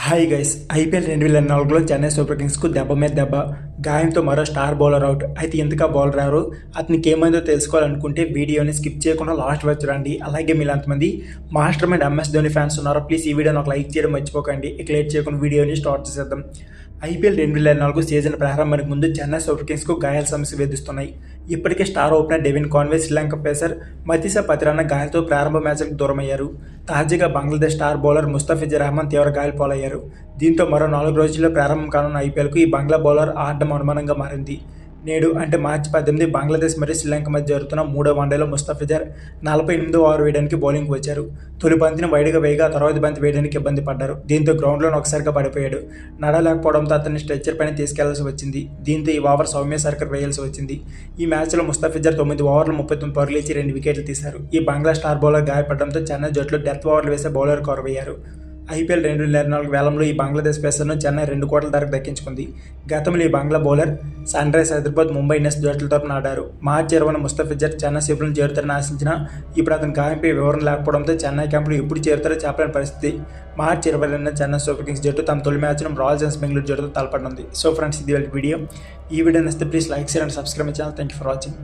Hi guys, IPL 2024లో Chennai super కింగ్స్కు దెబ్బ మీద దెబ్బ, గాయంతో మరో స్టార్ బౌలర్ అవుట్. అయితే ఇంతగా బౌలర్ ఎవరు, అతనికి ఏమైందో తెలుసుకోవాలనుకుంటే వీడియోని స్కిప్ చేయకుండా లాస్ట్ వరకు రండి. అలాగే మీరు ఎంతమంది master mind MS Dhoni fans ఉన్నారో ప్లీజ్ ఈ వీడియోని ఒక లైక్ చేయడం మర్చిపోకండి. ఇక లేట్ చేయకుండా వీడియోని స్టార్ట్ చేసేద్దాం. ఐపీఎల్ 2024 సీజన్ ప్రారంభానికి ముందు చెన్నై సూపర్ కింగ్స్కు గాయాల సమస్య వేధిస్తున్నాయి. ఇప్పటికే star opener Devon Conway, Sri Lanka pacer Matheesha Pathirana గాయాలతో ప్రారంభ మ్యాచ్లకు దూరమయ్యారు. తాజాగా బంగ్లాదేశ్ స్టార్ బౌలర్ ముస్తఫిజుర్ రహమాన్ తీవ్ర గాయాల పాలయ్యారు. దీంతో మరో 4 రోజుల్లో ప్రారంభం కానున్న ఐపీఎల్కు ఈ బంగ్లా బౌలర్ ఆడడం అనుమానంగా మారింది. నేడు అంటే మార్చి 18 బంగ్లాదేశ్ మరియు శ్రీలంక మధ్య జరుగుతున్న 3వ వన్డేలో ముస్తఫిజుర్ 48వ ఓవర్ వేయడానికి బౌలింగ్కు వచ్చారు. తొలి బంతిని వైడ్గా వేయగా తర్వాత బంతి వేయడానికి ఇబ్బంది పడ్డారు. దీంతో గ్రౌండ్లోనే ఒకసారిగా పడిపోయాడు. నడలేకపోవడంతో అతన్ని స్ట్రెచ్చర్ పైన తీసుకెళ్లాల్సి వచ్చింది. దీంతో ఈ ఓవర్ సౌమ్య సర్కర్ వేయాల్సి వచ్చింది. ఈ మ్యాచ్లో ముస్తఫిజుర్ 9 ఓవర్లు 39 పరుగులు ఇచ్చి 2 వికెట్లు తీశారు. ఈ బంగ్లా స్టార్ బౌలర్ గాయపడడంతో చెన్నై జట్టులో డెత్ ఓవర్లు వేసే బౌలర్ కొరవయ్యారు. ఐపీఎల్ 2024 వేలంలో ఈ బంగ్లాదేశ్ పేసర్ను చెన్నై 2 కోట్ల ధరకు దక్కించుకుంది. గతంలో ఈ Bangla bowler Sunrisers Hyderabad, Mumbai Indians జట్ల తరపున ఆడారు. మార్చి 20న ముస్తఫిజుర్ చెన్నై శిబిరం చేరుతారని ఆశించినా ఇప్పుడు అతని గాయంపై వివరణ లేకపోవడంతో చెన్నై క్యాంపులో ఎప్పుడు చేరుతారో చెప్పలేని పరిస్థితి. మార్చి 22న చెన్నై సూపర్ కింగ్స్ జట్టు తమ తొలి మ్యాచ్ను రాయల్ ఛాలెంజర్స్ బెంగళూరు జట్టుతో తలపడనుంది. సో ఫ్రెండ్స్, ఇది వీడియో. ఈ వీడియో నచ్చితే please like, share and subscribe my channel. Thank you for watching.